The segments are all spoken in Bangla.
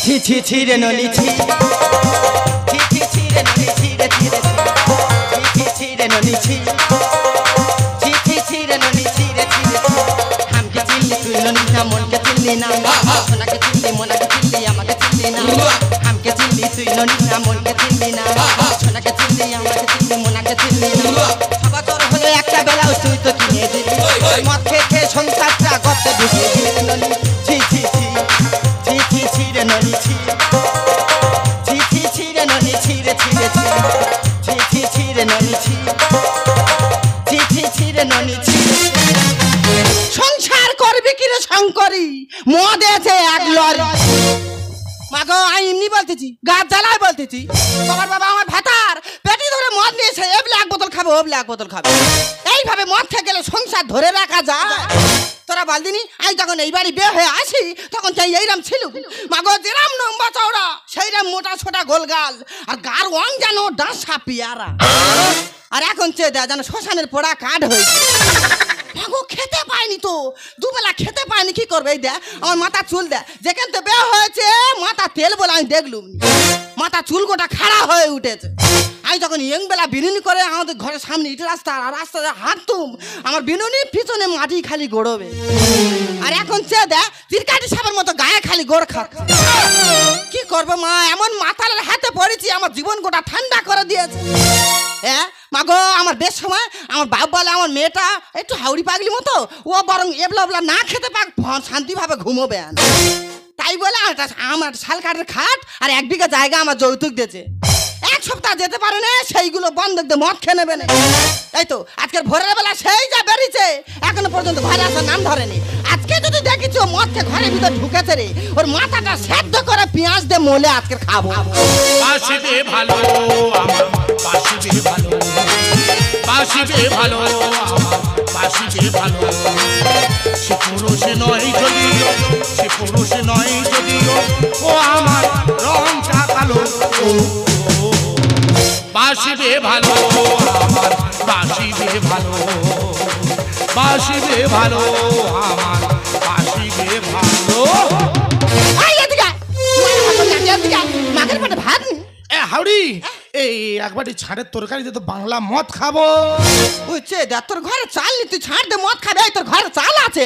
ছি ছি ছি রে নলি ছি ছি ছি ছি রে নলি ছি রে ছি রে ছি ছি রে নলি ছি ছি ছি ছি রে নলি ছি রে ছি রে হামকে চিনলি তুই নলি না মনকে চিনলি না সোনাকে চিনলি মনাকে চিনলি আমাকে চিনলি না হামকে চিনলি তুই নলি না মনকে চিনলি না সোনাকে চিনলি আমাকে চিনলি মনাকে চিনলি না সবা তোর হলো একটা বেলাও তুই তো কিনে দিলি মদ খেয়ে খেয়ে সংসারটা গর্তে ঢুকিয়ে দিলি নলি ছি ছি ছি ছি ছি ছি রে নলি ছি ছি ছি ছি রে নলি ছি রে ছি রে ছি ছি ছি রে নলি ছি ছি ছি ছি রে নলি ছি সংসার করবি কি রে শঙ্করী মদ আছে এক লরি মাগো আমি এমনি বলতেছি গাছ জ্বালায় বলতেছি তোমার বাবা আমার ভাতার পেটি ধরে মদ নিয়েছে এবলে এক বোতল খাবে ওবলে এক বোতল খাবে এইভাবে মদ খেয়ে গেলে সংসার ধরে রাখা যায় তোরা বলদিনি আমি যখন এই বাড়ি বের হয়ে আসি তখন চাই এইরাম ছিল মাগো যেরাম লম্বা চওড়া সেইরাম মোটা ছোটা গোলগাল আর গার ওয়াং যেন ডাঁসা পিয়ারা আর এখন চেয়ে দেয় যেন শ্মশানের পোড়া কাঠ হয়েছে মাগো খেতে পায়নি তো দুবেলা খেতে পায়নি কি করবে এই দেয় আমার মাথা চুল দেয় যেখান থেকে বের হয়েছে মাথা তেল বলে আমি দেখলুম মাথা চুল গোটা খাড়া হয়ে উঠেছে আমি যখন ইয়ংবেলা বিনুনি করে আমাদের ঘরের সামনে ইট রাস্তা আর রাস্তাতে হাঁটতুম আমার বিনুনির পিছনে মাটি খালি গড়বে আর এখন চেয়ে দেয় তিরকাটি সাপের মতো গায়ে খালি গোড় খাচ্ছে কি করবো মা এমন মাতালের হাতে পড়েছি আমার জীবন গোটা ঠান্ডা করে দিয়েছে হ্যাঁ মাগো আমার বেশ সময় আমার বাপ বলে আমার মেয়েটা একটু হাওড়ি পাগলি মতো ও বরং এবলা না খেতে পাক শান্তিভাবে ঘুমোবে তাই বলে আমার শাল কাঠের খাট আর 1 বিঘা জায়গা আমার যৌতুক দিয়েছে এক সপ্তাহ যেতে পারে না সেইগুলো বন্ধক দিয়ে মদ খেয়ে নেবে না তাই তো আজকের ভোরের বেলা সেই যা বেরিয়েছে এখনো পর্যন্ত ঘরে আসার নাম ধরেনি আজকে যদি দেখিস ও মদ খেয়ে ঘরের ভিতর ঢুকেছে রে ওর মাথাটা সেদ্ধ করে পেঁয়াজ দিয়ে মোলে আজকে খাবো বাসিবে ভালো আমার বাসিবে ভালো বাসিবে ভালো আমার বাসিবে ভালো সে পুরুষ নয় যদিও সে পুরুষ নয় যদিও ও আমার রং কালো বাসিবে ভালো আমার বাসিবে ভালো বাসিবে ভালো আমার বাসিবে ভালো মাগের পেটে ভাত এ হাওড়ি এই একবারটি ছাড়ের তরকারিতে তো বাংলা মদ খাবো বুঝছে দেখ তোর ঘরে চাল নি তুই ছাড় দে মদ খাবে তোর ঘরে চাল আছে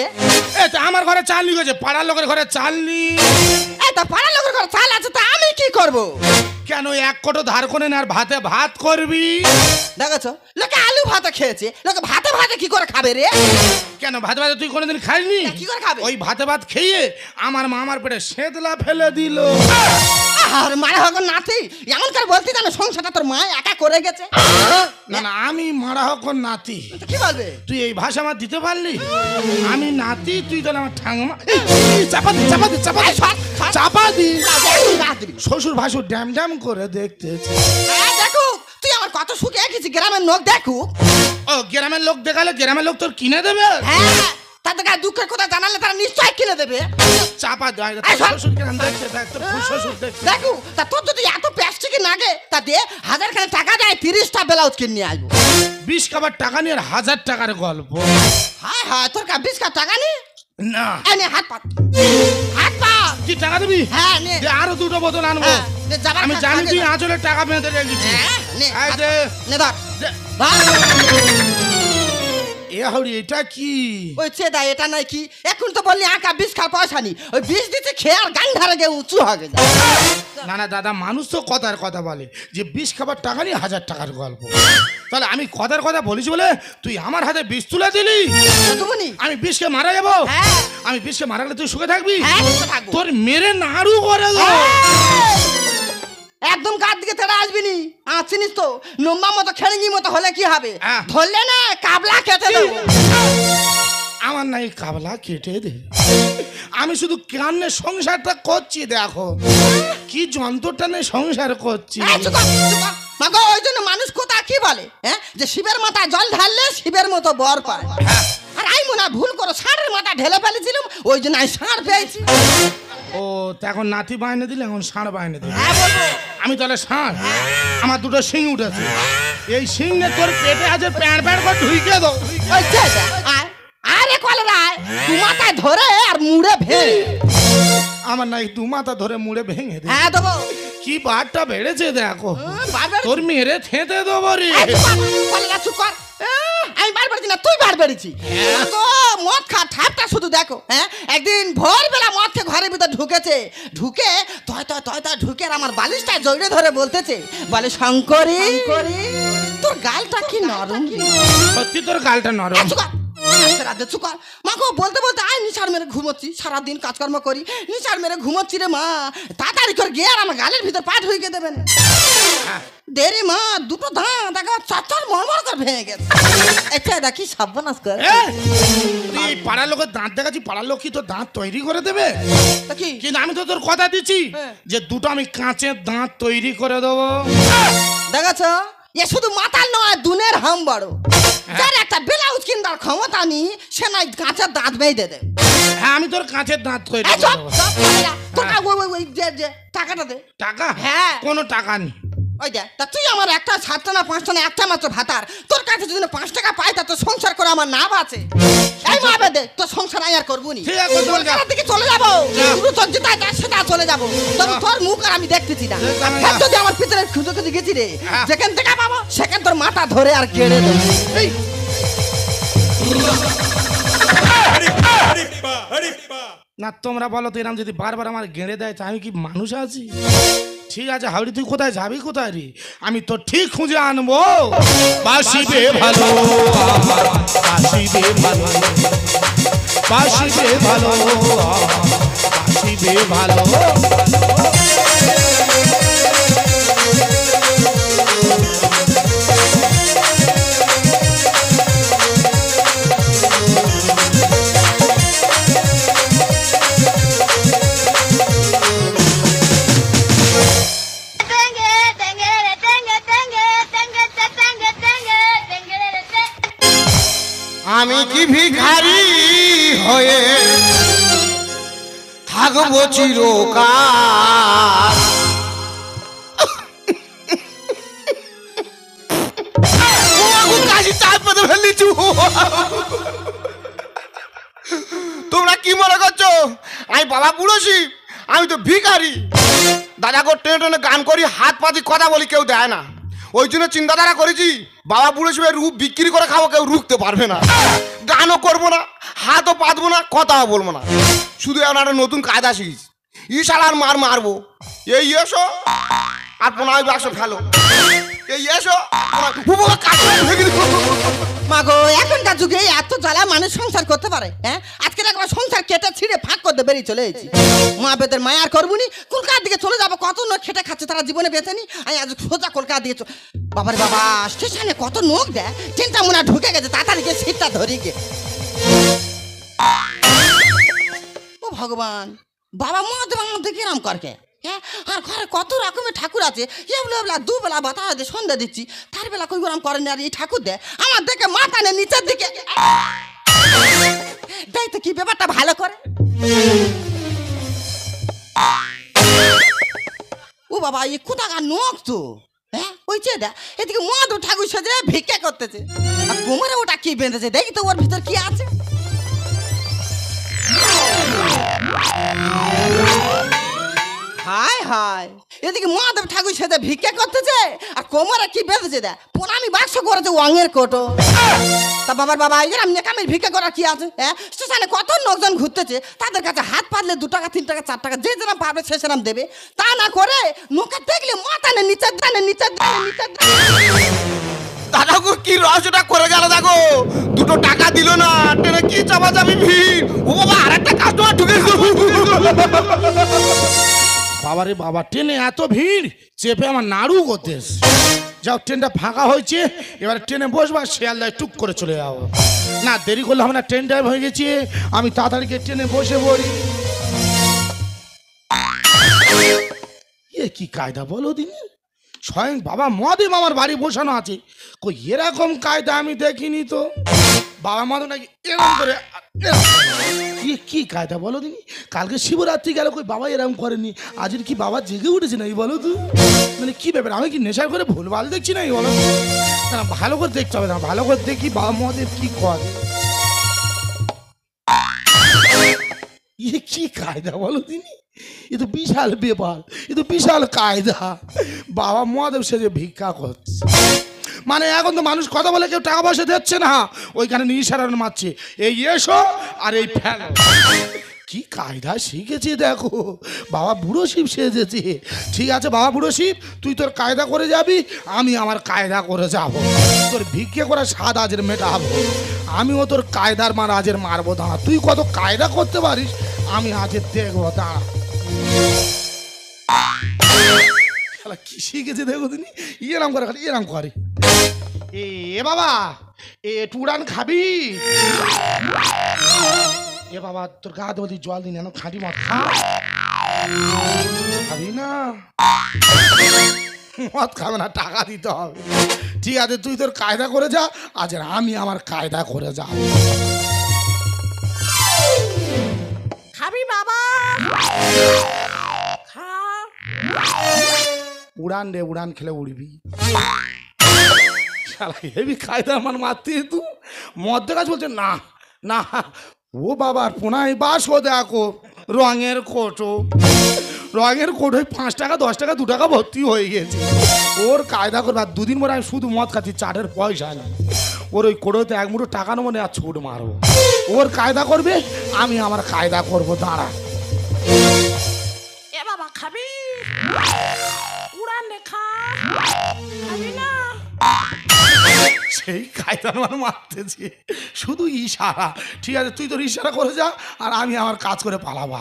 আমার ঘরে চাল নি গেছে পাড়ার লোকের ঘরে চাল নি তা পাড়ার লোকের ঘরে চাল আছে তা আমি কি করব কেন এক কোটো ধার করে আর ভাতে ভাত করবি দেখেছো লোকে আলু ভাতে খেয়েছে লোকে ভাতে ভাতে কি করে খাবে রে কেন ভাতে ভাতে তুই কোনোদিন খাইনি কি করে খাবে ওই ভাতে ভাত খেয়ে আমার মা আমার পেটে সেদলা ফেলে দিল আর মারা হোক নাতি এমন করে বলতি জানো সংসারটা তোর মা একা করে গেছে না না আমি মারা হোক নাতি কি বলবে তুই এই ভাষা আমার দিতে পারলি আমি নাতি তুই তো আমার ঠাঙ্গমা চাপা দি চাপা দি চাপা দি চাপা দি শ্বশুর ভাসুর ড্যাম ড্যাম করে দেখতেছে দেখো তুই আমার কত সুখে গেছি গ্রামের লোক দেখো ও গ্রামের লোক দেখালে গ্রামের লোক তোর কিনে দেবে হ্যাঁ তাদের গায়ে দুঃখের কথা জানালে তারা নিশ্চয় কিনে দেবে চাপা দেয় শ্বশুর গ্রাম দেখতে দেখ তোর শ্বশুর দেখতে দেখো তা তোর যদি এত প্লাস্টিকে নাগে তা দিয়ে 1000 খানে টাকা দেয় 30টা ব্লাউজ কিনে নিয়ে আসবো 20 কাবার টাকা নিয়ে 1000 টাকার গল্প হায় হায় তোর 20 কাবার টাকা নেই না এনে হাত পা কি টাকা দিবি হ্যাঁ নে আরো 2টো বোতল আনবো আমি জানি তুই আঁচলে টাকা বেঁধে রেখেছিস নে ধর এ হাওড়ি এটা কি ওই চেদা এটা নাই কি এখন তো বললি আঁকা 20 খাওয়ার পয়সা নি ওই 20 দিতে খেয়ে আর গান ধারে গিয়ে উঁচু হয়ে যায় না না দাদা মানুষ তো কথার কথা বলে যে 20 খাবার টাকা নিয়ে 1000 টাকার গল্প তাহলে আমি কথার কথা বলিস বলে তুই আমার হাতে 20 তুলে দিলি আমি 20 কে মারা যাবো আমি 20 কে মারা গেলে তুই সুখে থাকবি তোর মেরে নাড়ু করে দেবো একদম গাছ দিকে তেরা আসবি নি চিনিস তো লম্বা মতো খেড়ঙ্গি মতো হলে কি হবে ধরলে না কাবলা কেটে দেবো আমার নাই কাবলা কেটে দে আমি শুধু কান্নে সংসারটা করছি দেখো কি যন্ত্রটা নিয়ে সংসার করছি মাগো ওই জন্য মানুষ কোথা কি বলে হ্যাঁ যে শিবের মাথায় জল ঢাললে শিবের মতো বর পায় আর আমি মনে ভুল করে ষাঁড়ের মাথা ঢেলে ফেলেছিলাম ওই জন্য আমি ষাঁড় পেয়েছি ও এখন নাতি বাইনে দিলে এখন ষাঁড় বাইনে দিলে আমি তাহলে ষাঁড় আমার 2টো শিং উঠেছে এই শিং তোর পেটে আছে প্যাঁড় প্যাঁড় করে ঢুকে দাও আরে কলেরায় দু মাথায় ধরে আর মুড়ে ভেঙে। আমার নাই দু মাথা ধরে মুড়ে ভেঙে দে। হ্যাঁ দেবো। কি বারটা বেড়েছে দেখো, বারবার তোর মেরে থেঁতে দেবো রে। কলেরা চুপ কর। আমি বার বেড়েছি না, তুই বার বেড়েছি। মদ খা ঠাপটা শুধু দেখো। হ্যাঁ, একদিন ভোরবেলা মদ খেয়ে ঘরের ভিতর ঢুকেছে, ঢুকে তয় তয় তয় তয় ঢুকে আর আমার বালিশটা জড়িয়ে ধরে বলতেছে, বলে শঙ্করী তোর গালটা কি নরম। সত্যি তোর গালটা নরম। মাকে বলতে বলতে আয় নিশার মেরে ঘুমোচ্ছি, সারাদিন কাজকর্ম করি, নিশার মেরে ঘুমোচ্ছি রে মা। তাড়াতাড়ি করে গিয়ে আর আমার গালের ভিতর পা ঢুকে দেবেন। দেরে মা, দুটো দাঁত একবার চচ্চর মরমর করে ভেঙে গেছে। এটা দেখি সর্বনাশ করে। তুই পাড়ার লোকের দাঁত দেখাচ্ছি, পাড়ার লোক কি তোর দাঁত তৈরি করে দেবে? কি? কিন্তু আমি তো তোর কথা দিচ্ছি যে দুটো আমি কাঁচের দাঁত তৈরি করে দেবো। দেখাচ্ছ, এ শুধু মাতাল নয়, দুনের হাম বড়। যার একটা ব্লাউজ কিনবার ক্ষমতা নি, সে নাই কাঁচের দাঁত বেঁধে দেবে। হ্যাঁ, আমি তোর কাঁচের দাঁত তৈরি করে দেবো। টাকাটা দে। টাকা? হ্যাঁ। কোনো টাকা নেই। ওই দেখ, তা তুই আমার একটা 7টা না 5টা না একটা মাত্র ভাতার, তোর কাছে যদি 5 টাকা পাই তা তো সংসার করে আমার নাম আছে। এই মা বেদে তোর সংসার আর করবো নি, দিকে চলে যাবো, তোর যেটা সেটা চলে যাবো। তবে তোর মুখ আর আমি দেখতেছি না। যদি আমার পিছনে খুঁজে খুঁজে গেছি রে, যেখান থেকে পাবো সেখান তোর মাথা ধরে আর কেড়ে দেবো। না তোমরা বলো তো, এরকম যদি বারবার আমার গেঁড়ে দেয় তা আমি কি মানুষ আছি? ঠিক আছে হাওড়ি, তুই কোথায় যাবি কোথায় রে? আমি তো ঠিক খুঁজে আনবো। বাসিবে ভালো, বাসিবে ভালো, বাসিবে ভালো, বাসিবে ভালো। আমি কি ভিখারি হয়ে থাকবো চিরকাল? তোমরা কি মনে করছো আমি বাবা বুড়োছি? আমি তো ভিখারি। দাদা গো টেনে টেনে গান করি, হাত পাতি কথা বলি, কেউ দেয় না। ওই জন্য চিন্তাধারা করেছি বাবা বুড়ো হিসেবে রূপ বিক্রি করে খাবো, কেউ রুখতে পারবে না। গানও করবো না, হাতও পাতবো না, কথাও বলবো না। শুধু এখন একটা নতুন কায়দা শিখিস, ইশারার মার মারবো। এই এসো আর 15 বাক্স ফেলো, এই এসো মাগো, এখনকার যুগে এত জ্বালা মানুষ সংসার করতে পারে? হ্যাঁ, আজকে একবার সংসার কেটে ছিঁড়ে ফাঁক করতে বেরিয়ে চলে এসেছি। মা বেদের মায়ার করবুনি, কলকাতার দিকে চলে যাবো। কত লোক খেটে খাচ্ছে, তারা জীবনে বেঁচে নি। আমি আজ সোজা কলকাতা দিয়ে বাবারে বাবা, স্টেশনে কত লোক দেয়, ট্রেনটা মনে ঢুকে গেছে, তাড়াতাড়ি গিয়ে সিটটা ধরে গিয়ে। ও ভগবান, বাবা মা দেবার মধ্যে কিরাম করকে? হ্যাঁ, আর ঘরে কত রকমের ঠাকুর আছে, এবলা দুবেলা বাতা দিয়ে সন্ধ্যা দিচ্ছি, তার বেলা কই গরম করেন। আর এই ঠাকুর দেয় আমার দেখে মাথা নেই নিচের দিকে দেয়, তো কি ব্যাপারটা ভালো করে। ও বাবা, এই কোথাকার নোক তো। হ্যাঁ, ওই চেয়ে দেখ, এদিকে মদ ঠাকুর সেজে ভিক্ষা করতেছে, আর কোমরে ওটা কি বেঁধেছে, দেখি তো ওর ভিতর কি আছে। হায় হায়, এদিকে মহাদেব ঠাকুর সেজে ভিক্ষা করতেছে, আর কোমরে কি বেঁধেছে দেখ, প্রণামী বাক্স করেছে অঙের কোটো। তা বাবার বাবা, এরম নেকামের ভিক্ষা করার কি আছে? হ্যাঁ, স্টেশনে কত লোকজন ঘুরতেছে, তাদের কাছে হাত পাতলে 2 টাকা 3 টাকা 4 টাকা যে যেরকম পাবে সে সেরকম দেবে। তা না করে নোকে দেখলে মাথা নে নিচে দানে নিচে দানে নিচে। দাদা গো কি রহস্যটা করে গেল দেখো, 2 টাকা দিল না, ট্রেনে কি চাপাচাপি ভিড়। ও বাবা, আরেকটা কাস্টমার ঢুকে গেল। বাবারে বাবা, ট্রেনে এত ভিড়, চেপে আমার নাড়ু করতে। যাও, ট্রেনটা ফাঁকা হয়েছে, এবার ট্রেনে বসবা, শিয়ালদায় টুক করে চলে যাবো। না দেরি করলে হবে না, ট্রেন টাইম হয়ে গেছে, আমি তাড়াতাড়ি ট্রেনে বসে পড়ি। এ কি কায়দা বলো দিনি, স্বয়ং বাবা মহাদেব আমার বাড়ি বসানো আছে, কই এরকম কায়দা আমি দেখিনি তো। বাবা মহাদেব নাকি এরকম করে, কি কায়দা বলো দিনি। কালকে শিবরাত্রি গেল, কই বাবা এরকম করেনি, আজের কি বাবা জেগে উঠেছে না? বলো তো, মানে কি ব্যাপার, আমি কি নেশার করে ভুলভাল দেখছি না? বলো না, ভালো করে দেখতে হবে না, ভালো করে দেখি বাবা মহাদেব কি করে। কি কায়দা বলো তিনি, এ তো বিশাল ব্যাপার, এ তো বিশাল কায়দা। বাবা মহাদেব সেজে ভিক্ষা করছে, মানে এখন তো মানুষ কথা বলে কেউ টাকা পয়সা দিচ্ছে না, ওইখানে নিশারান মারছে, এই এসো আর এই ফেল। কি কায়দা শিখেছি দেখো, বাবা বুড়ো শিব সেজেছে। ঠিক আছে বাবা বুড়ো শিব, তুই তোর কায়দা করে যাবি, আমি আমার কায়দা করে যাব। তোর ভিক্ষে করে স্বাদ আজের মেটাবো, আমিও তোর কায়দার মার আজের মারবো। দাঁড়া, তুই কত কায়দা করতে পারিস আমি আজের দেখবো। দাঁড়া, কি শিখেছে দেখো তিনি, এরাম করে খালি এরাম করে। এ বাবা, এ টুড়ান খাবি? এ বাবা, তোর গা দেবো জল দিন, খাঁটি মদ খাবি না? মদ খাবে না, টাকা দিতে হবে। ঠিক আছে, তুই তোর কায়দা করে যা, আজ আমি আমার কায়দা করে যা। খাবি বাবা? উড়ান রে, উড়ান খেলে উড়বি। হেবি কায়দা আমার মারতে তু মদ দেখা বলছে না না। ও বাবার পোনায় বাসো দেখো, রঙের কোটো, রঙের কোটোয় 5 টাকা 10 টাকা 2 টাকা ভর্তি হয়ে গেছে। ওর কায়দা করবে, আর 2 দিন পরে আমি শুধু মদ খাচ্ছি, চাটের পয়সা নেই। ওর ওই কোটোতে 1 মুঠো টাকা নেবো না, আর ছুট মারবো। ওর কায়দা করবে, আমি আমার কায়দা করবো। দাঁড়া। এ বাবা খাবি? উড়ান রেখা খাবি না? সেই কায়দা আমার মারতেছে, শুধু ইশারা। ঠিক আছে, তুই তোর ইশারা করে যা, আর আমি আমার কাজ করে পালাবো।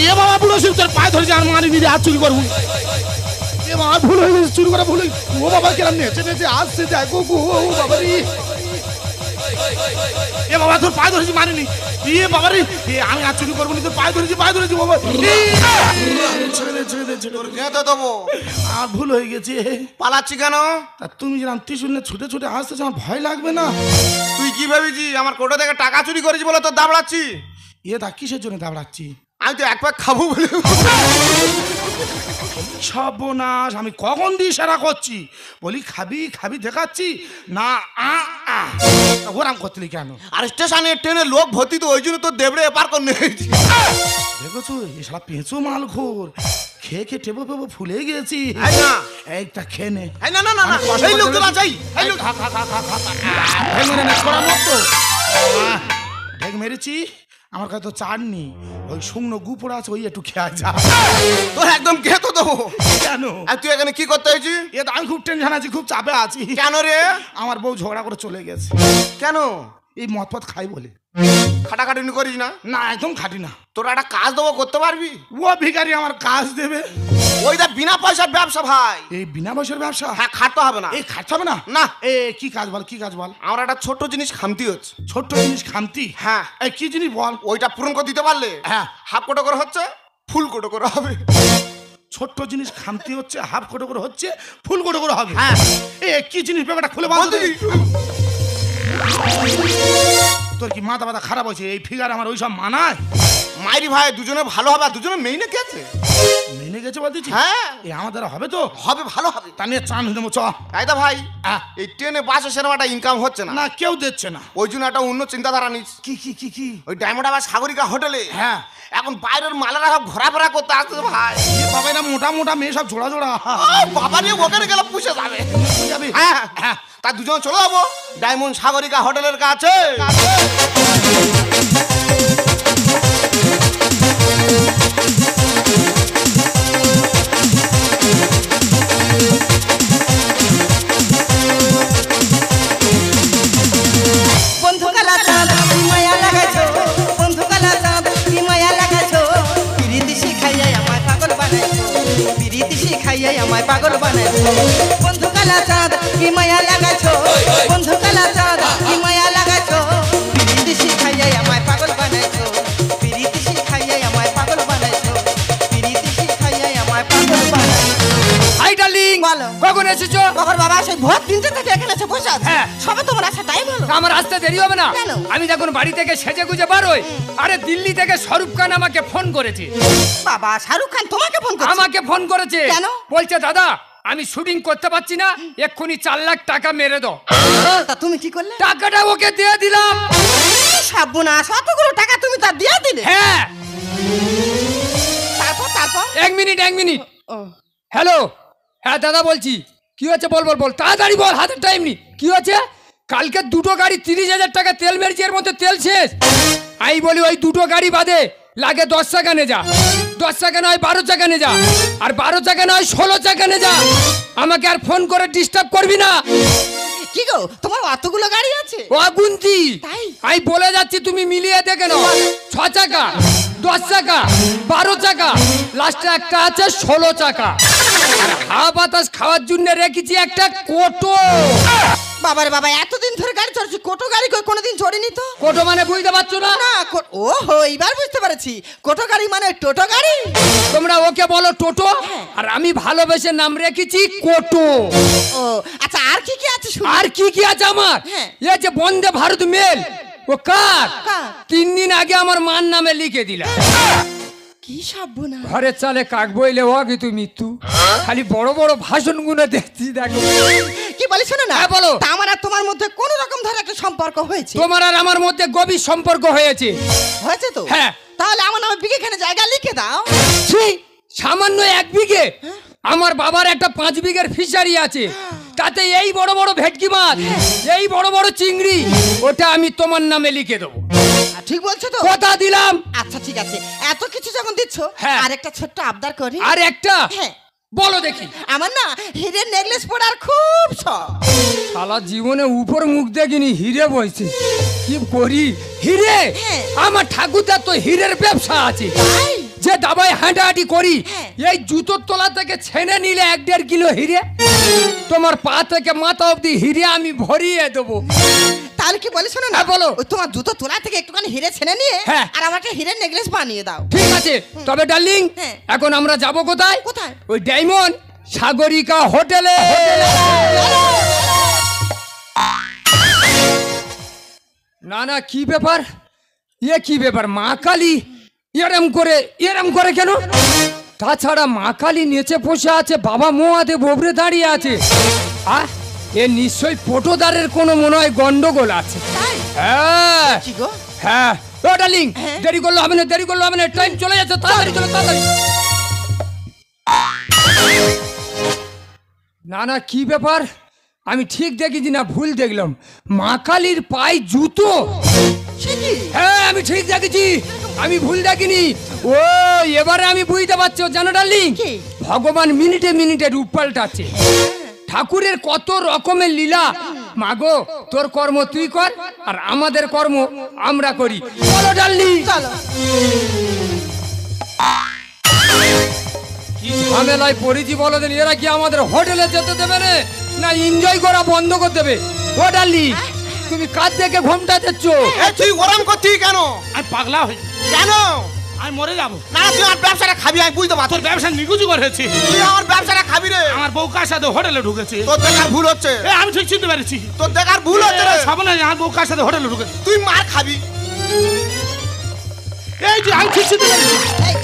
এ বাবা বুড়ো শিব, তোর পায়ে ধরেছে আর মারি দিদি, আর চুরি করবো। এ বাবা ভুল হয়ে গেছে, চুরি করা ভুল হয়ে। ও বাবা কিরম নেচে নেচে আসছে দেখো গো, ও বাবা রে। এ বাবা তোর পায়ে ধরেছি, মারিনি। এ বাবা রে, আমি আর চুরি করবো না, তোর পায়ে ধরেছি, পায়ে ধরেছি বাবা। ছেড়ে দে, ছেড়ে দে, ছেড়ে দে। খেতে দেবো, আর ভুল হয়ে গেছে। পালাচ্ছি কেন? তা তুমি যেরকম ত্রিশুল নিয়ে ছুটে ছুটে আসতেছ, আমার ভয় লাগবে না? তুই কি ভেবেছি আমার কোটা থেকে টাকা চুরি করেছি বলে তোর দাবড়াচ্ছি? এ তা কিসের জন্য দাবড়াচ্ছি? আমি তো 1 প্যাক খাবো বলে। সর্বনাশ, আমি কখন দিয়ে ইশারা করছি, বলি খাবি খাবি দেখাচ্ছি না, ওরাম করতেলি কেন? আর স্টেশনে ট্রেনে লোক ভর্তি, তো ওই জন্য তো দেবড়ে এপার করে নিয়েছি। দেখেছো, এসব পেঁচু মাল খোর, খেয়ে খেয়ে টেবো পেবো ফুলে গেছি। এইটা খেয়ে নে। না না না, এই লোক তোলা চাই, এই লোক খা খা খা খা খা মেরে নে, ছড়া মতো ঢেক মেরেছি। আমার কাছে তো চাটনি, ওই শুকনো গুপড়া আছে, ওই একটু খেয়া যা। তোর একদম খেতে দেবো। কেন? আর তুই এখানে কি করতে হয়েছি? এ তো আমি খুব টেনশন আছি, খুব চাপে আছি। কেন রে? আমার বউ ঝগড়া করে চলে গেছে। কেন? এই মদ পথ খাই বলে। খাটাখাটুনি করিস না? না, একদম খাটি না। তোর একটা কাজ দেবো, করতে পারবি? ও ভিখারি আমার কাজ দেবে? ওইটা বিনা পয়সার ব্যবসা ভাই। এই বিনা পয়সার ব্যবসা? হ্যাঁ, খাটতে হবে না। এই খাটতে হবে না? না। এ কি কাজ বল, কি কাজ বল? আমার একটা ছোট্ট জিনিস খামতি হচ্ছে। ছোট্ট জিনিস খামতি? হ্যাঁ। এই কি জিনিস বল? ওইটা পূরণ করে দিতে পারলে হ্যাঁ, হাফ কোটো করে হচ্ছে, ফুল কোটো করে হবে। ছোট্ট জিনিস খামতি হচ্ছে, হাফ কোটো করে হচ্ছে, ফুল কোটো করে হবে। হ্যাঁ। এ কি জিনিস, ব্যাপারটা খুলে বল দেখি। তোর কি মাথা মাথা খারাপ হয়েছে? এই ফিগার আমার ওইসব মানায়? মাইরি ভাই, দুজনে ভালো হবে, আর দুজনে মেইনে গেছে। মেনে গেছে বলতেছি? হ্যাঁ। এ আমার দ্বারা হবে তো? হবে, ভালো হবে। তা নিয়ে চান হয়ে দেবো, চ। তাইদা ভাই, হ্যাঁ। এই ট্রেনে বাসে সেরকম একটা ইনকাম হচ্ছে না। না, কেউ দিচ্ছে না। ওই জন্য একটা অন্য চিন্তাধারা নিস। কি কি কি কি? ওই ডায়মন্ড আবার সাগরিকা হোটেলে হ্যাঁ। এখন বাইরের মালেরা সব ঘোরাফেরা করতে আসছে ভাই। এ বাবা, এরা মোটা মোটা মেয়ে সব জোড়া জোড়া। বাবা নিয়ে ওখানে গেলে পুষে যাবে। যাবে? হ্যাঁ হ্যাঁ। হ্যাঁ, তা দুজন চলে যাবো ডায়মন্ড সাগরিকা হোটেলের কাছে। বন্ধু কালা চাঁদ কি মায়া লাগাছো, বন্ধু কালা চাঁদ কি মায়া লাগাছো, পিরিতি শিখাইয়াই আমায় পাগল বানাইছো, পিরিতি শিখাইয়াই আমায় পাগল বানাইছো। বন্ধু কালা চাঁদ কি মায়া লাগাছো, বন্ধু কালা চাঁদ কি মায়া লাগাছো, পিরিতি শিখাইয়াই আমায় পাগল বানাইছো, পিরিতি শিখাইয়াই আমায় পাগল বানাইছো, পিরিতি শিখাইয়াই আমায় পাগল বানাইছো। হাই ডার্লিং, বলো। কখন এসেছো? বাবার বাবা সেই ভোর 3টে থেকে এখানে এসে বসে আছে। হ্যাঁ। সবে তোমার আসা টাইম হলো। আমার আসতে দেরি হবে না? কেন? আমি যখন বাড়ি থেকে সেজে গুজে বারোই, আরে দিল্লি থেকে শাহরুখ খান আমাকে ফোন করেছে। বাবা শাহরুখ খান তোমাকে ফোন করছে? আমাকে ফোন করেছে। কেন? বলছে দাদা আমি শুটিং করতে পারছি না, এক্ষুনি 4 লাখ টাকা মেরে দাও। তা তুমি কি করলে? টাকাটা ওকে দিয়ে দিলাম। সর্বনাশ, অতগুলো টাকা তুমি তা দিয়ে দিলে? হ্যাঁ। তারপর তারপর? এক মিনিট ও, হ্যালো, হ্যাঁ দাদা বলছি। কি হচ্ছে বল বল বল, তাড়াতাড়ি বল, হাতের টাইম নেই। কি হচ্ছে? কালকে দুটো গাড়ি 30,000 টাকা তেল মেরেছি, এর মধ্যে তেল শেষ। আমি বলি ওই দুটো গাড়ি বাদে লাগে 10 চাকা নে যা, 10 চাকা নয় 12 চাকা নে যা, আর 12 চাকা নয় 16 চাকা নে যা। আমাকে আর ফোন করে ডিস্টার্ব করবি না। কি গো, তোমার অতগুলো গাড়ি আছে? ও গুনতি, তাই? আমি বলে যাচ্ছি, তুমি মিলিয়ে দেখে নাও। 6 চাকা, 10 চাকা, 12 চাকা, লাস্টে একটা আছে 16 চাকা। আর হাওয়া বাতাস খাওয়ার জন্য রেখেছি একটা কোটো। বাবারে বাবা, এতদিন ধরে গাড়ি চড়ছি, কোটো গাড়ি কই কোনোদিন চড়িনি তো। কোটো মানে বুঝতে পারছো না? না, ও হো, এইবার বুঝতে পেরেছি। কোটো গাড়ি মানে টোটো গাড়ি। তোমরা ওকে বলো টোটো, আর আমি ভালোবেসে নাম রেখেছি কোটো। ও আচ্ছা, আর কি কি আছে শুনি? আর কি কি আছে আমার? হ্যাঁ। এই যে বন্দে ভারত মেল, ও কার? কার? 3 দিন আগে আমার মার নামে লিখে দিলা। কি সর্বনা! ঘরের চালে কাক বইলে ও কিন্তু মৃত্যু। খালি বড় বড় ভাষণ গুলো দেখছি, দেখো। কি বলি শোনো না। হ্যাঁ, বলো। তা আমার আর তোমার মধ্যে কোন রকম ধরে একটা সম্পর্ক হয়েছে? তোমার আর আমার মধ্যে গভীর সম্পর্ক হয়েছে। হয়েছে তো? হ্যাঁ। তাহলে আমার নামে বিঘেখানে জায়গা লিখে দাও। ছি, সামান্য 1 বিঘে? আমার বাবার একটা 5 বিঘের ফিশারি আছে, তাতে এই বড় বড় ভেটকি মাছ, এই বড় বড় চিংড়ি, ওটা আমি তোমার নামে লিখে দেবো। ঠিক বলছো তো? কথা দিলাম। আচ্ছা ঠিক আছে, এত কিছু যখন দিচ্ছ, হ্যাঁ। আর একটা ছোট্ট আবদার করি। আর একটা? হ্যাঁ। বলো দেখি। আমার না হিরের নেকলেস পরার খুব শখ। শালা জীবনে উপর মুখ দেখিনি, হিরে বইছে। কি করি? হিরে? হ্যাঁ। আমার ঠাকুরদার তো হীরের ব্যবসা আছে। তাই? যে দাবায় হাঁটাহাঁটি করি, হ্যাঁ। এই জুতোর তলা থেকে ছেনে নিলে 1-1.5 কিলো হিরে। তোমার পা থেকে মাথা অবধি হিরে আমি ভরিয়ে দেবো। তাহলে কি বলি শোনো না। হ্যাঁ, বলো। ওই তোমার জুতো তোলা থেকে একটুখানি হিরে ছেনে নিয়ে, হ্যাঁ। আর আমাকে হিরের নেকলেস বানিয়ে দাও। ঠিক আছে, তবে ডার্লিং, হ্যাঁ। এখন আমরা যাব কোথায়? কোথায়? ওই ডায়মন্ড সাগরিকা হোটেলে। না না, কি ব্যাপার? কি ব্যাপার? মা কালী এরম করে কেন? তাছাড়া মা কালী নিচে বসে আছে, বাবা মহাদেব ওপরে দাঁড়িয়ে আছে। এ নিশ্চয়ই পটোদারের কোনো মনে হয় গন্ডগোল আছে। তাই? হ্যাঁ কি গো? হ্যাঁ। ও ডার্লিং, হ্যাঁ। দেরি করলে হবে না, টাইম চলে যাচ্ছে, তাড়াতাড়ি চলো, তাড়াতাড়ি। না না, কি ব্যাপার? আমি ঠিক দেখেছি না ভুল দেখলাম? মা কালীর পায়ে জুতো। সে কি? হ্যাঁ, আমি ঠিক দেখেছি, আমি ভুল দেখিনি। ও এবারে আমি বুঝতে পারছি, জানো ডার্লিং, কি? ভগবান মিনিটে মিনিটে রূপ পাল্টাচ্ছে। ঠাকুরের কত রকমের লীলা। মাগো, তোর কর্ম তুই কর, আর আমাদের কর্ম আমরা করি। চলো ডার্লিং। চলো। কি ঝামেলায় পড়েছি বলো দিন। এরা কি আমাদের হোটেলে যেতে দেবে না এনজয় করা বন্ধ করে দেবে? ও ডার্লিং, তুমি কাজ থেকে ঘুমটা দিচ্ছ? তুই ওরম করছি কেন? আমি পাগলা হই, কেন? আমি মরে যাবো। না, তুই আমার ব্যবসাটা খাবি, আমি বুঝতে পারছি। তোর ব্যবসা নিকুচি করেছি। তুই আমার ব্যবসাটা খাবি রে। আমার বউ কার সাথে হোটেলে ঢুকেছে। তোর দেখার ভুল হচ্ছে। আমি ঠিক চিনতে পেরেছি। তোর দেখার ভুল হচ্ছে রে। সামনে আমার বউ কার সাথে হোটেলে ঢুকেছে। তুই মার খাবি। এই যে আমি ঠিক চিনতে পেরেছি,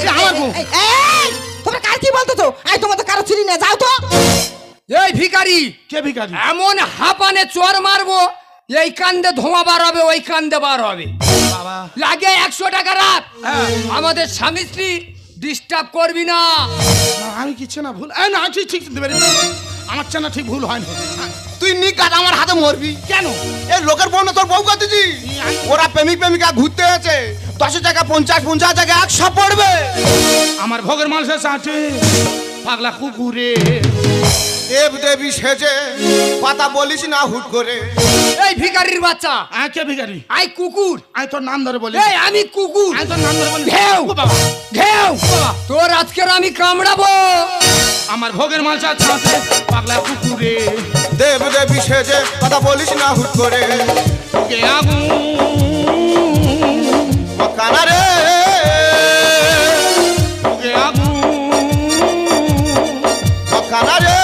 এ আমার বউ। এই, তোমরা কার কি বলতো তো? আই তোমাদের কারো চিনি না, যাও তো। এই ভিখারি, কে ভিখারি? এমন হাঁপানে চোর মারবো, এই কান্দে ধোঁয়া বার হবে, ওই কান্দে বার হবে। বাবা, লাগে 100 টাকা রাখ। আমাদের স্বামী স্ত্রী ডিস্টার্ব করবি না। না, আমি কিচ্ছু না ভুল। না, আমি ঠিক চিনতে পেরেছি। আমার চেনা ঠিক ভুল হয়নি। তুই নিকাত আমার হাতে মরবি কেন? এই লোকের বউ না তোর বউ করতেছি। ওরা প্রেমিক প্রেমিকা ঘুরতে আছে, 10 টাকা 50 টাকা 100 পড়বে। আমার ভোগের মানুষের সাথে পাগলা কুকুরে দেব দেবী সেজে কথা বলিস না হুট করে। এই ভিখারির বাচ্চা, কে ভিখারি? আই কুকুর। আমি তোর নাম ধরে বলি। এই আমি কুকুর। আমি তোর নাম ধরে বলি। ঘেউ ও বাবা, ঘেউ, তোর আজকের আমি কামড়াবো। আমার ভোগের মানুষের সাথে পাগলা কুকুরে দেব দেবী সেজে কথা বলিস না হুট করে। কে আগুন কানা রে, কে আগুন কানা রে।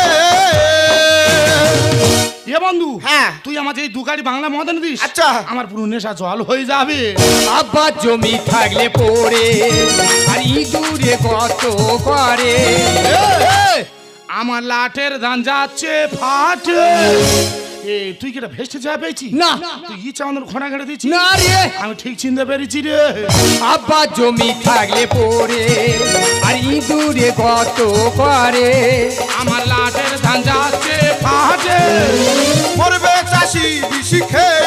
এ বন্ধু, হ্যাঁ। তুই আমাকে এই 2 গাড়ি বাংলা মদন দিস। আচ্ছা। আমার পুরো নেশা জল হয়ে যাবে। আব্বা জমি থাকলে পড়ে, আর ইঁদুরে কত করে। আমার লাঠের ধান যাচ্ছে ফাটে, এ তুই কি এটা ভেস্টে যা পেয়েছি না। তুই ইচ্ছা আমাদের ঘোড়া ঘেড়ে দিচ্ছি না রে, আমি ঠিক চিনতে পেরেছি রে। আব্বা জমি থাকলে পড়ে আর ইঁদুরে কত করে। আমার লাটের ধান যাচ্ছে ফাটে, মরবে চাষি বিশি খেয়ে।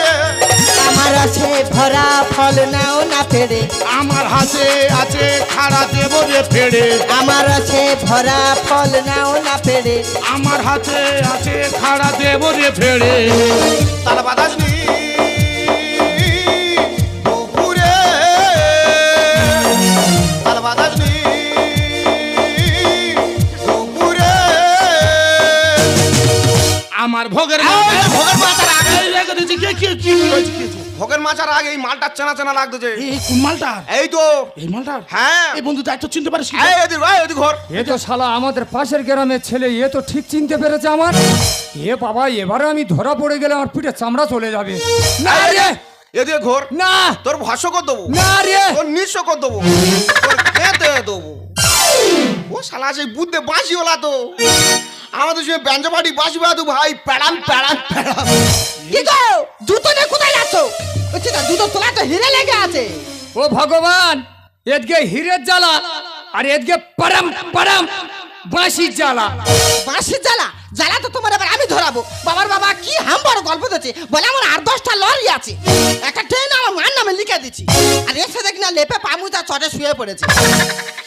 আমার আছে ভরা ফল নাও না পেড়ে, আমার হাতে আছে খাড়া দেব রে ফেড়ে। আমার আছে ভরা ফল নাও না পেড়ে। আমার হাতে আছে খাড়া দেব রে ফেড়ে। তালা বাতাস নি বপুরে, তালা বাতাস নি বপুরে। আমার ভোগের ভোগের মাচার আগে, এই রেখে দিয়েছি। কি হয়েছে, কি হয়েছে? ভোগের মাচার আগে এই মালটা চেনা চেনা লাগতেছে। এই কোন মালটা? এই তো এই মালটা? হ্যাঁ। এই বন্ধু দায়িত্ব চিনতে পারিস কি? এই এদিক ভাই, এদিক ঘর। এ তো শালা আমাদের পাশের গ্রামের ছেলে, এ তো ঠিক চিনতে পেরেছে আমার। এ বাবা, এবারে আমি ধরা পড়ে গেলে আমার পিঠে চামড়া চলে যাবে। না রে, এদিকে ঘর। না তোর ভাষ্য কর দেবো, না রে, তোর নিঃস্ব কর দেবো, তোর খেতে দেবো। ও শালা সেই বুদ্ধে বাঁশি ওলা তো আমাদের সঙ্গে ব্যঞ্জ পাটি বাঁশি বাদু ভাই, প্যাড়াম প্যাড়াম প্যাড়াম। কি গো, জুতো নিয়ে কোথায় যাচ্ছ? বলছি না, জুতো তোলা তো হিরে লেগে আছে। ও ভগবান, এদিকে হিরের জ্বালা আর এদিকে পারাম পারাম বাঁশির জ্বালা। বাঁশির জ্বালা, জ্বালা তো তোমার এবার আমি ধরাবো। বাবার বাবা কি হাম্বার গল্প দিচ্ছে, বলে আমার 8-10টা লরি আছে, একটা ট্রেন আমার মার নামে লিখে দিচ্ছি, আর এসে দেখি না লেপে পামুচা চটে শুয়ে পড়েছে।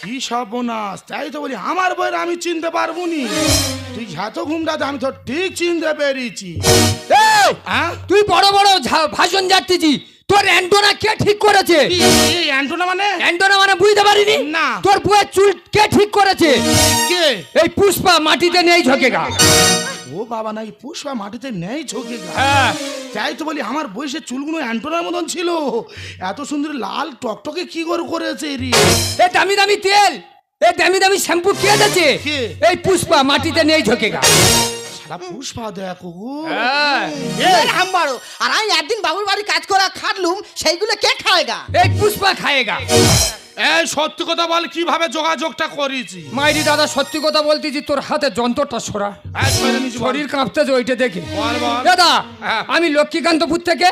কি সর্বনাশ! তাই তো বলি আমার বইয়ের আমি চিনতে পারবো নি। তুই এত ঘুমটাতে আমি তো ঠিক চিনতে পেরেছি। এই, হ্যাঁ, তুই বড় বড় ভাষণ যাচ্ছিস। তোর অ্যান্টোনা কে ঠিক করেছে? এই অ্যান্টোনা মানে? অ্যান্টোনা মানে বুঝতে পারিনি? না। তোর বউয়ের চুল কে ঠিক করেছে? কে? এই পুষ্পা মাটিতে নেই ঝোঁকে গা। ও বাবা, নাই পুষ্পা মাটিতে নেই ঝোঁকে গা। হ্যাঁ, তাই তো বলি আমার বয়সের চুলগুলো অ্যান্টোনার মতন ছিল। এত সুন্দর লাল টকটকে কি করে করেছে রে? এই দামি দামি তেল, এই দামি দামি শ্যাম্পু কে দিয়েছে? কে? এই পুষ্পা মাটিতে নেই ঝোঁকে গা। শালা পুষ্পা দেখো। হ্যাঁ, হাম্বারো, আর আমি একদিন বাবুর বাড়ি কাজ করা খাটলুম, সেইগুলো কে খায়গা? এই পুষ্পা খায়েগা। এই সত্যি কথা বল, কিভাবে যোগাযোগটা করেছি? মাইরি দাদা, সত্যি কথা বলতেছি, তোর হাতে যন্ত্রটা সরা। এই সরে নিচে বল। শরীর কাঁপতেছে ওইটা দেখে। বল, বল। দাদা, হ্যাঁ। আমি লক্ষ্মীকান্তপুর থেকে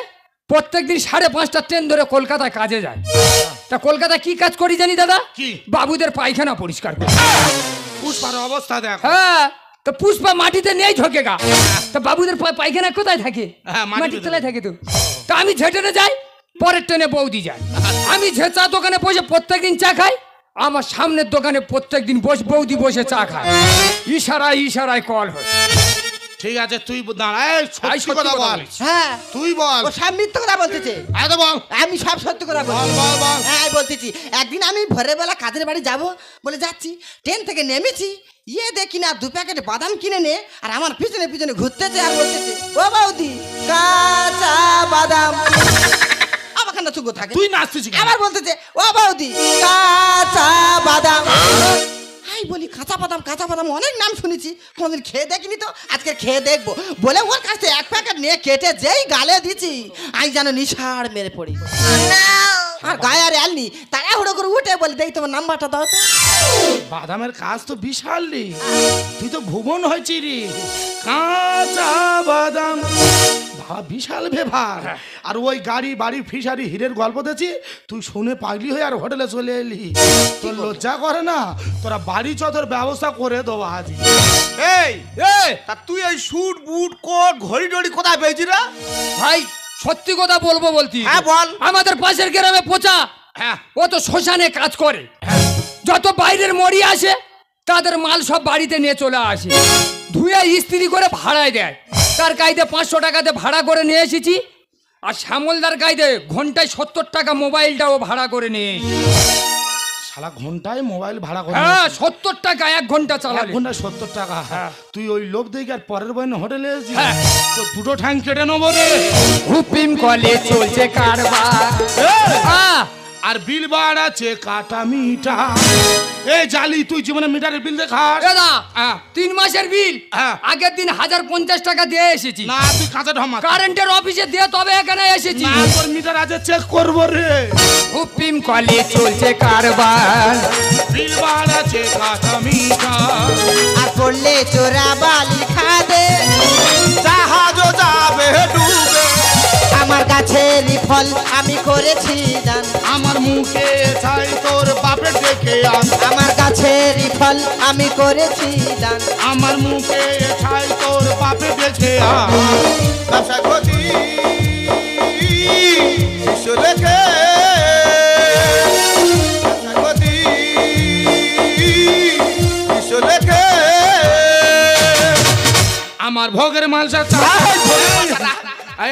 প্রত্যেকদিন 5:30টা ট্রেন ধরে কলকাতায় কাজে যাই। তা কলকাতায় কি কাজ করি জানি দাদা? কি? বাবুদের পায়খানা পরিষ্কার করি। পুষ্পার অবস্থা দেখ। হ্যাঁ, তো পুষ্পা মাটিতে নেই ঝোঁকে গা। তা বাবুদের পায়খানা কোথায় থাকে? হ্যাঁ, মাটির মাটির ভিতরে। তলায় থাকে তো। তা আমি ঝেঁটেনে যাই, পরের ট্রেনে বৌদি যায়। আমি যে চা দোকানে বসে প্রত্যেকদিন চা খাই, আমার সামনের দোকানে প্রত্যেকদিন বৌদি বসে চা খায়। ইশারায় ইশারায় কল হয়। ঠিক আছে, তুই দাঁড়া। এই সত্যি কথা বল। হ্যাঁ, তুই বল। ও সব মিথ্যে কথা বলতেছে। এই তো বল। আমি সব সত্য কথা বল, বলছি। বল, বল। হ্যাঁ, আমি বলতেছি, একদিন আমি ভোরের বেলা কাজের বাড়ি যাব বলে যাচ্ছি, ট্রেন থেকে নেমেছি, দেখি না 2 প্যাকেট বাদাম কিনে নে, আর আমার পিছনে পিছনে ঘুরতেছে আর বলতেছে, ও বৌদি কাঁচা বাদাম। আবার কেন চুপ থাকে? তুই নাচতেছিস কেন? আবার বলতেছে, ও বৌদি কাঁচা বাদাম। আই বলি, কাঁচা বাদাম অনেক নাম শুনেছি, কোনদিন খেয়ে দেখিনি তো, আজকে খেয়ে দেখবো বলে ওর কাছ থেকে 1 প্যাকেট নিয়ে কেটে যেই গালে দিছি, আমি যেন নিশাড় মেরে পড়ি। আর গায়ে আর আলনি, তাড়াহুড়ো করে উঠে বলে, দেখি তোমার নাম্বারটা দাও তো। বাদামের কাজ তো বিশাল রে। তুই তো ভুবন হয়েছি রে। কাঁচা বাদাম বাবা, বিশাল ব্যাপার। আর ওই গাড়ি বাড়ি ফিশারি হীরের গল্প দেখছি, তুই শুনে পাগলি হয়ে আর হোটেলে চলে এলি। তোর লজ্জা করে না? তোরা বাড়ি চতর ব্যবস্থা করে দেবো আজ। এই এই তা তুই এই স্যুট বুট কোট ঘড়ি টড়ি কোথায় পেয়েছি রে? ভাই, সত্যি কথা বলবো বলতি। হ্যাঁ, বল। আমাদের পাশের গ্রামে পোচা, হ্যাঁ, ও তো শ্মশানে কাজ করে। যত বাইরের মরি আসে তাদের মাল সব বাড়িতে নিয়ে চলে আসে, ধুয়ে ইস্ত্রি করে ভাড়ায় দেয়। তার কায়দে 500 টাকাতে ভাড়া করে নিয়ে এসেছি। আর শ্যামলদার কায়দে ঘন্টায় 70 টাকা মোবাইলটাও ভাড়া করে নিয়ে এসেছি। শালা ঘন্টায় মোবাইল ভাড়া করে। হ্যাঁ, 70 টাকা 1 ঘন্টা 1 চালালে। ঘন্টায় 70 টাকা। তুই ওই লোভ দেখি আর পরের বইন হোটেলে এসেছিস। হ্যাঁ। তো 2টো ঠ্যাং কেটে নেবো রে। হুপিম কলে চলছে কারবার। হ্যাঁ, আর বিল বাড়াচ্ছে কাটা মিটা। এই জালি, তুই জীবনে মিটারের বিল দেখাস? দাদা, হ্যাঁ। 3 মাসের বিল হ্যাঁ। আগের দিন 1050 টাকা দিয়ে এসেছি। না, তুই কাঁচা ঢমা। কারেন্টের অফিসে দিয়ে তবে এখানে এসেছি। না, তোর মিটার আছে চেক করবো রে। হুপিম কলে চলছে কারবার। দিলবার আছে কাঁচা মিঠা, আর পড়লে চোরা বালি খাদে, জাহাজ যাবে ডুবে। আমার গাছেরই ফল আমি করেছি দান, আমার মুখে ছাই তোর বাপের দেখে আন, আমার গাছেরই ফল আমি করেছি দান। আমার মুখে ছাই তোর বাপের দেখে আন। ব্যবসা ক্ষতি বিশ্ব লেখে, ব্যবসা ক্ষতি বিশ্ব লেখে। আমার ভোগের মালসা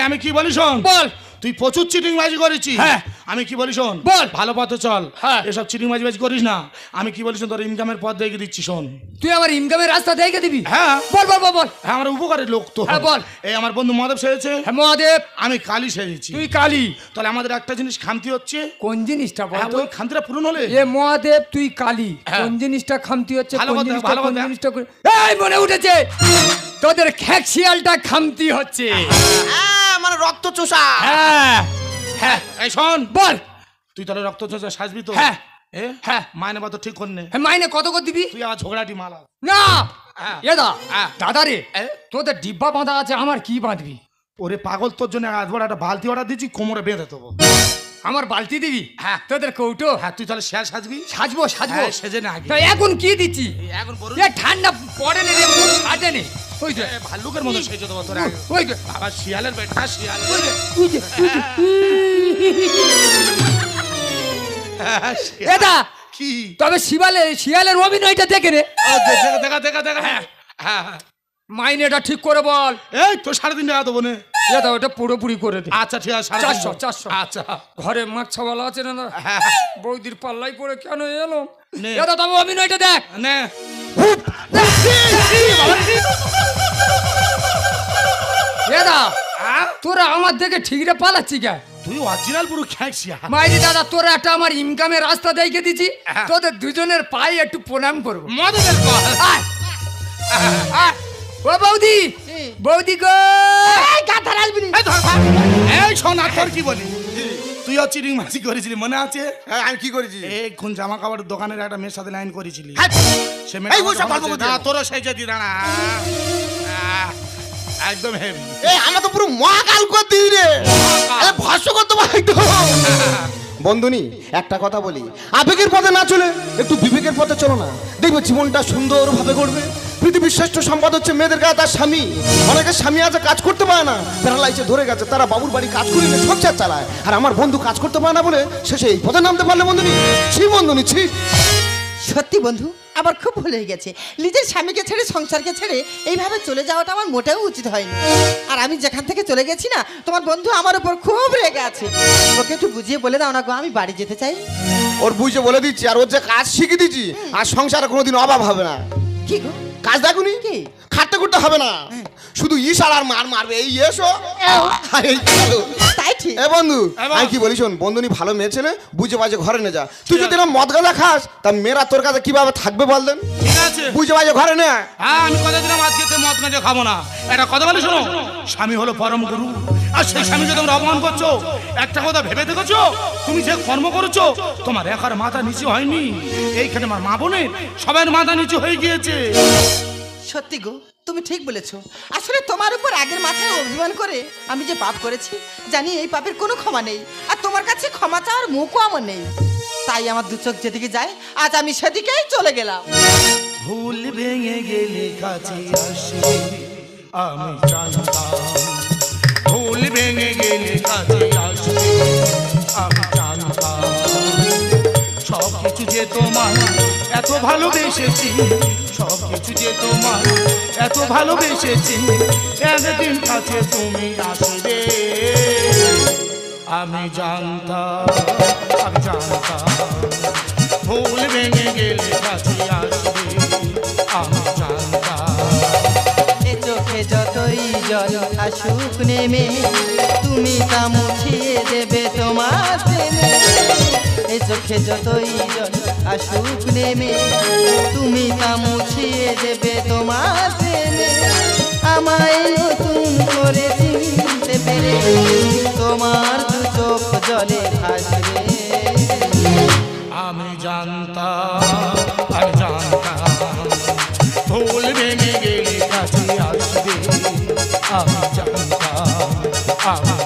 আমি কি বলি শোন, বল। তুই প্রচুর চিটিংবাজি করেছিস। হ্যাঁ। আমি কি বলি শোন, বল। ভালো পথে চল, হ্যাঁ। এসব চিটিংবাজি করিস না। আমি কি বলি শোন, তোর ইনকামের পথ দেখে দিচ্ছি শোন। তুই আমার ইনকামের রাস্তা দেখে দিবি? হ্যাঁ। বল বল বল বল। হ্যাঁ, আমার উপকারের লোক তো। হ্যাঁ, বল। এই আমার বন্ধু মহাদেব সেজেছে, হ্যাঁ মহাদেব, আমি কালী সেজেছি। তুই কালী। তাহলে আমাদের একটা জিনিস খামতি হচ্ছে। কোন জিনিসটা বল হ্যাঁ, তো? ওই খামতিটা পূরণ হলে এ মহাদেব তুই কালী, হ্যাঁ। কোন জিনিসটা খামতি হচ্ছে? ভালো কোন কথা, জিনিসটা ভালো কোন কথা। জিনিসটা এই মনে উঠেছে, তোদের খ্যাকশিয়ালটা খামতি হচ্ছে। মানে রক্ত চোষা। হ্যাঁ হ্যাঁ, এই শোন, বল। তুই তাহলে রক্ত চোষা সাজবি তো? হ্যাঁ। হ্যাঁ, মাইনে বাতো ঠিক করনে। হ্যাঁ, মাইনে কত করে দিবি? তুই আর ঝগড়াটি মালা না হ্যাঁ। এদা হ্যাঁ। দাদা রে, এ? তোদের ডিব্বা বাঁধা আছে, আমার কি বাঁধবি? ওরে পাগল, তোর জন্য আজ বড় একটা বালতি অর্ডার দিচ্ছি, কোমরে বেঁধে দেবো। আমার বালতি দিবি? হ্যাঁ। তোদের কৌটো? হ্যাঁ, তুই তাহলে শেয়ার সাজবি। সাজবো সাজবো। হ্যাঁ, সেজে না আগে। তা এখন কি দিচ্ছি? এখন বড় এ ঠান্ডা পড়ে নে রে, মুখ ফাটে নে। ওই যে ভাল্লুকের মতো সেজে দেবো তোর আগে। ওই যে বাবা শিয়ালের বেটা, শিয়াল। ওই যে ওই যে এটা কি? তবে শিয়ালের অভিনয়টা দেখে রে। দেখা দেখা দেখা দেখা। হ্যাঁ হ্যাঁ। মাইনেটা ঠিক করে বল। এই তো 3.5 টাকা দেবো নে। এটা ওটা পুরোপুরি করে দে। আচ্ছা ঠিক আছে, 400 400। আচ্ছা ঘরে মাছাওয়ালা আছে না? হ্যাঁ বৌদির পাল্লাই পড়ে কেন এলো? নে। এটা তবে অভিনয়টা দেখ। নে। এদা তোরা আমার দেখে ঠিকরে পালাচ্ছি কে? তুই অরিজিনাল পুরো খ্যাকছিয়া। মাইরি দাদা, তোরা একটা আমার ইনকামের রাস্তা দেখে দিছি, হ্যাঁ। তোদের দুজনের পায়ে একটু প্রণাম করবো। মদের কল। আয়, আয়। ও বৌদি, বৌদি গো, এই গাধার আসবি না। এই ধর ভাগ। এই শোন, আর তোর কি বলি, তুইও চিটিং মাছি করেছিলি মনে আছে? হ্যাঁ, আমি কি করেছি? এই কোন জামা কাপড়ের দোকানের একটা মেয়ের সাথে লাইন করেছিলি। হ্যাঁ। সে এই ওইসব গল্প করছিস? তোরও সেই যে দিদা না একদম হেভি। এই আমরা তো পুরো মহাকাল করে দিই রে। আরে ভাষ্য করতে পারি তো। বন্ধুনি, একটা কথা বলি, আবেগের পথে না চলে একটু বিবেকের পথে চলো না, দেখবে জীবনটা সুন্দরভাবে গড়বে। পৃথিবীর শ্রেষ্ঠ সম্পদ হচ্ছে মেয়েদের গায়ে তার স্বামী। অনেকের স্বামী আছে কাজ করতে পারে না, প্যারালাইসে ধরে গেছে, তারা বাবুর বাড়ি কাজ করে নিয়ে সংসার চালায়। আর আমার বন্ধু কাজ করতে পারে না বলে শেষে এই পথে নামতে পারলে বন্ধুনি, ছি বন্ধুনি ছি। সত্যি বন্ধু, আমার খুব ভুল হয়ে গেছে। নিজের স্বামীকে ছেড়ে, সংসারকে ছেড়ে এইভাবে চলে যাওয়াটা আমার মোটেও উচিত হয়নি। আর আমি যেখান থেকে চলে গেছি না, তোমার বন্ধু আমার উপর খুব রেগে আছে। ওকে একটু বুঝিয়ে বলে দাও না গো, আমি বাড়ি যেতে চাই। ওর বুঝে বলে দিচ্ছি, আর ওর যে কাজ শিখিয়ে দিচ্ছি, আর সংসারে কোনোদিন অভাব হবে না। কি গো? কাজ দেখুনি কি? খাটতে করতে হবে না, শুধু ইশার আর মার মারবে। এই এসো আর এই চলো। তাই ঠিক। এ বন্ধু, এবার- আমি কি বলি শোন, বন্ধুনি ভালো মেয়ে ছেলে, বুঝে বাজে ঘরে নে যা। তুই যদি এরকম মদ গাঁজা খাস, তা মেয়েরা তোর কাছে কিভাবে থাকবে বল দেন? ঠিক আছে। বুঝে বাজে ঘরে নে। হ্যাঁ, আমি কথা দিলাম আজকে তো মদ গাঁজা খাবো না। একটা কথা বলি শোনো, স্বামী হলো পরম গুরু, আর সেই স্বামীকে তোমরা অপমান করছো। একটা কথা ভেবে দেখেছো, তুমি যে কর্ম করেছো, তোমার একার মাথা নিচু হয়নি, এইখানে আমার মা বোনের সবার মাথা নিচু হয়ে গিয়েছে। সত্যি গো, তুমি ঠিক বলেছো। আসলে তোমার উপর আগের মাথায় অভিমান করে আমি যে পাপ করেছি, জানি এই পাপের কোনো ক্ষমা নেই। আর তোমার কাছে ক্ষমা চাওয়ার মুখও আমার নেই। তাই আমার দু চোখ যেদিকে যায়, আজ আমি সেদিকেই চলে গেলাম। ভুল ভেঙে গেলে কাছে আসবে, আমি জানতাম। ভুল ভেঙে গেলে কাছে আসবে, আমি জানতাম। সব কিছু যে তোমার এত ভালোবেসেছি, সব কিছু যে তোমার এত ভালোবেসেছি, একদিন কাছে তুমি আসবে, আমি জানতাম, আমি জানতাম। ভুল ভেঙে গেলে কাছে আসবে, আমি জানতাম। এ চোখে যতই জল আসুক নেমে, তুমি তা মুছিয়ে দেবে তোমার প্রেমে। এ চোখে যতই জল আসুক নেমে, তুমি তা মুছিয়ে দেবে তোমার প্রেমে। আমায় নতুন করে চিনতে পেরে, তোমার দু চোখ জলে ভাসবে। আমি জানতাম ভুল ভেঙে গেলে কাছে আসবে আমি জানতাম